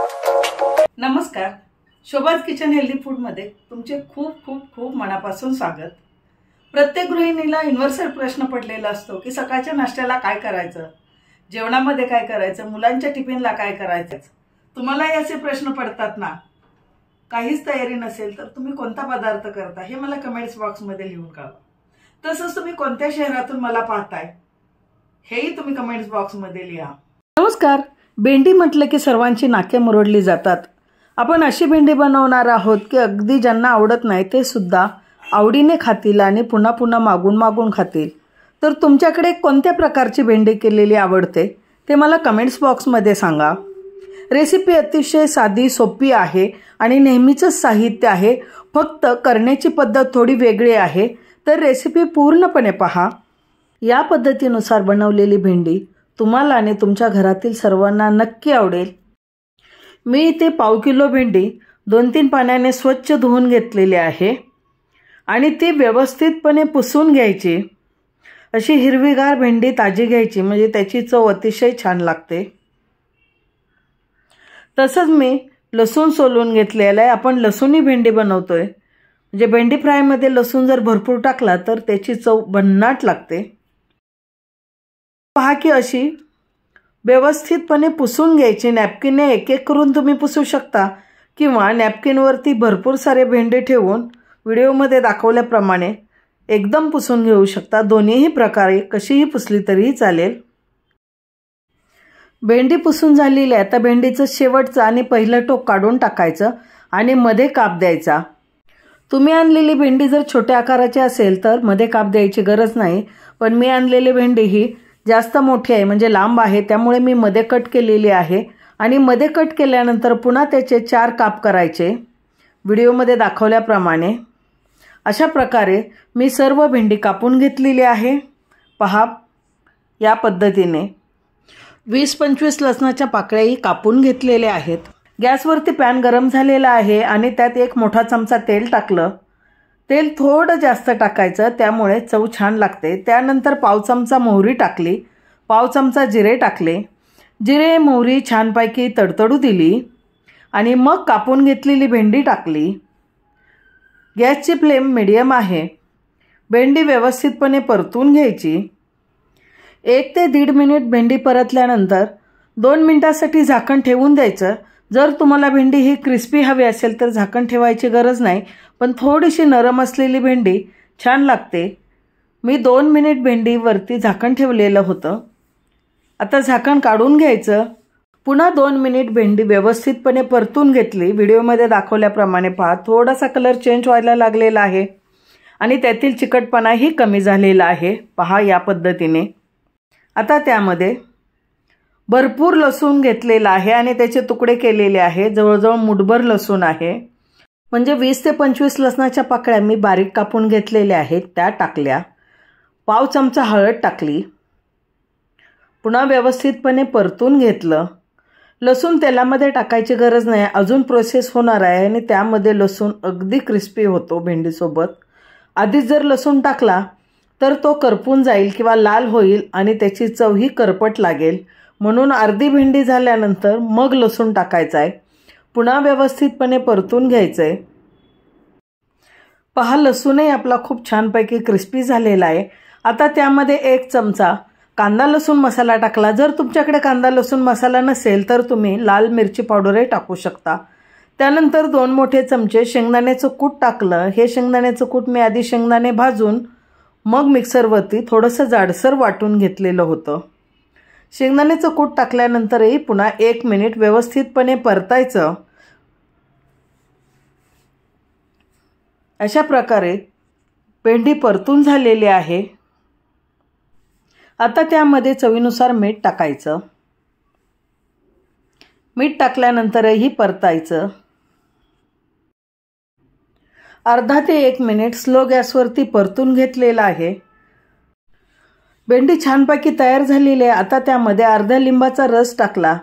नमस्कार, शोभाज kitchen healthy food मध्ये तुमचे खूप खूप खूप मनापासून स्वागत। प्रत्येक गृहिणीला युनिव्हर्सल प्रश्न पडलेला असतो की सकाळच्या नाश्त्याला काय करायचं, जेवणामध्ये काय करायचं, मुलांच्या टिफिनला काय करायचं। तुम्हाला असे प्रश्न पडतात ना? काहीच तयारी नसेल तर तुम्ही कोणता पदार्थ करता हे मला कमेंट्स बॉक्स मध्ये लिहून कळवा। तसंच तुम्ही कोणत्या शहरातून मला पाहताय हेही तुम्ही कमेंट्स बॉक्स मध्ये लिहा। नमस्कार, भेंडी म्हटलं की सर्वांची नाके मुरडली जातात। आपण अशी भेंडी बनवणार आहोत की अगदी ज्यांना आवडत नाही ते सुद्धा आवडीने खातील आणि पुन्हा पुन्हा मागून मागून खातील। तर तुमच्याकडे कोणत्या प्रकारची भेंडी केलेली आवडते ते मला कमेंट्स बॉक्समध्ये सांगा। रेसिपी अतिशय साधी सोपी आहे आणि नेहमीचंच साहित्य आहे, फक्त करण्याची पद्धत थोडी वेगळी आहे। तर रेसिपी पूर्णपणे पहा। या पद्धतीनुसार बनवलेली भेंडी तुम्हाला आणि तुमच्या घरातील सर्वांना नक्की आवडेल। मी इथे पाव किलो भेंडी 2-3 पाण्याने स्वच्छ धुवून घेतलेली आहे आणि ती व्यवस्थितपणे पुसून घ्यायची। अशी हिरवीगार भेंडी ताजी घ्यायची म्हणजे त्याची चव अतिशय छान लागते। तसंच मी लसूण सोलून घेतलेला आहे। आपण लसूणी भेंडी बनवतोय, म्हणजे भेंडी फ्रायमध्ये लसूण जर भरपूर टाकला तर त्याची चव भन्नाट लागते। पहा की अशी व्यवस्थितपणे पुसून घ्यायची। नॅपकिनने एक एक करून तुम्ही पुसू शकता किंवा नॅपकिनवरती भरपूर सारे भेंडे ठेवून व्हिडिओमध्ये दाखवल्याप्रमाणे एकदम पुसून घेऊ शकता। दोन्हीही प्रकारे कशीही पुसली तरीही चालेल। भेंडी पुसून झालेली आहे। आता भेंडीचं शेवटचं आणि पहिलं टोक काढून टाकायचं आणि मध्ये काप द्यायचा। तुम्ही आणलेली भेंडी जर छोट्या आकाराची असेल तर मध्ये काप द्यायची गरज नाही, पण मी आणलेली भेंडी ही जास्त मोठी आहे म्हणजे लांब आहे, त्यामुळे मी मध्ये कट केलेली आहे। आणि मध्ये कट केल्यानंतर पुन्हा त्याचे 4 काप करायचे व्हिडिओमध्ये दाखवल्याप्रमाणे। अशा प्रकारे मी सर्व भेंडी कापून घेतलेली आहे। पहा या पद्धतीने 20-25 लसणाच्या पाकळ्याही कापून घेतलेल्या आहेत। गॅसवरती पॅन गरम झालेला आहे आणि त्यात 1 मोठा चमचा तेल टाकलं। तेल थोडं जास्त टाकायचं, त्यामुळे चव छान लागते। त्यानंतर पाव चमचा मोहरी टाकली, पाव चमचा जिरे टाकले। जिरे मोहरी छानपैकी तडतडू दिली आणि मग कापून घेतलेली भेंडी टाकली। गॅसची फ्लेम मीडियम आहे। भेंडी व्यवस्थितपणे परतून घ्यायची। 1 ते 1.5 मिनिट भेंडी परतल्यानंतर 2 मिनिटांसाठी झाकण ठेवून द्यायचं। जर तुम्हाला भेंडी ही क्रिस्पी हवी असेल तर झाकण ठेवायची गरज नाही, पण थोडीशी नरम असलेली भेंडी छान लागते। मी 2 मिनिट भेंडीवरती झाकण ठेवलेलं होतं। आता झाकण काढून घ्यायचं। पुन्हा 2 मिनिट भेंडी व्यवस्थितपणे परतून घेतली। व्हिडिओमध्ये दाखवल्याप्रमाणे पहा, थोडासा कलर चेंज व्हायला लागलेला आहे आणि त्यातील चिकटपणाही कमी झालेला आहे। पहा या पद्धतीने। आता त्यामध्ये भरपूर लसूण घेतलेला आहे आणि त्याचे तुकडे केलेले आहे। जवळजवळ मुठभर लसूण आहे, म्हणजे 20 ते 25 लसणाच्या पाकळ्या मी बारीक कापून घेतलेल्या आहेत, त्या टाकल्या। पाव चमचा हळद टाकली। पुन्हा व्यवस्थितपणे परतून घेतलं। लसूण तेलामध्ये टाकायची गरज नाही, अजून प्रोसेस होणार आहे आणि त्यामध्ये लसूण अगदी क्रिस्पी होतो भेंडीसोबत। आधीच जर लसूण टाकला तर तो करपून जाईल किंवा लाल होईल आणि त्याची चवही करपट लागेल, म्हणून अर्धी भेंडी झाल्यानंतर मग लसूण टाकायचा आहे। पुन्हा व्यवस्थितपणे परतून घ्यायचं आहे। पहा लसूणही आपला खूप छानपैकी क्रिस्पी झालेला आहे। आता त्यामध्ये 1 चमचा कांदा लसूण मसाला टाकला। जर तुमच्याकडे कांदा लसूण मसाला नसेल तर तुम्ही लाल मिरची पावडरही टाकू शकता। त्यानंतर 2 मोठे चमचे शेंगदाण्याचं कूट टाकलं। हे शेंगदाण्याचं कूट मी आधी शेंगदाणे भाजून मग मिक्सरवरती थोडंसं जाडसर वाटून घेतलेलं होतं। शेंगदाण्याचं कूट टाकल्यानंतरही पुन्हा 1 मिनिट व्यवस्थितपणे परतायचं। अशा प्रकारे भेंडी परतून झालेली आहे। आता त्यामध्ये चवीनुसार मीठ टाकायचं। मीठ टाकल्यानंतरही परतायचं। अर्धा ते 1 मिनिट स्लो गॅसवरती परतून घेतलेला आहे। भेंडी छानपैकी तयार झालेली आहे। आता त्यामध्ये अर्ध्या लिंबाचा रस टाकला।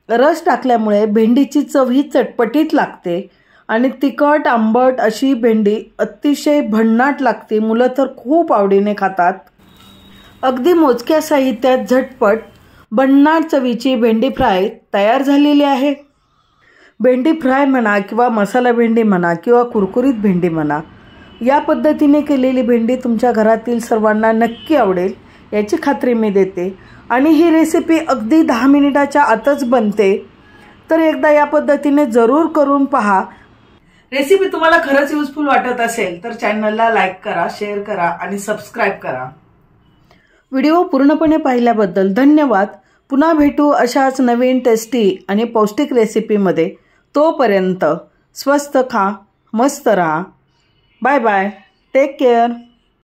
रस टाकल्यामुळे भेंडीची चव ही चटपटीत लागते आणि तिखट आंबट अशी भेंडी अतिशय भन्नाट लागते। मुलं तर खूप आवडीने खातात। अगदी मोजक्या साहित्यात झटपट भन्नाट चवीची भेंडी फ्राय तयार झालेली आहे। भेंडी फ्राय म्हणा किंवा मसाला भेंडी म्हणा किंवा कुरकुरीत भेंडी म्हणा, या पद्धतीने केलेली भेंडी तुमच्या घरातील सर्वांना नक्की आवडेल याची खात्री मी देते. आणि ही रेसिपी अगदी 10 मिनिटाच्या आतच बनते, तर एकदा या पद्धतीने जरूर करून पहा. रेसिपी तुम्हाला खरंच युजफुल वाटत असेल तर चॅनलला लाईक करा, शेअर करा आणि सबस्क्राईब करा. व्हिडिओ पूर्णपणे पाहिल्याबद्दल धन्यवाद. पुन्हा भेटू अशाच नवीन टेस्टी आणि पौष्टिक रेसिपीमध्ये. तोपर्यंत स्वस्त खा, मस्त रहा. Bye bye. Take care.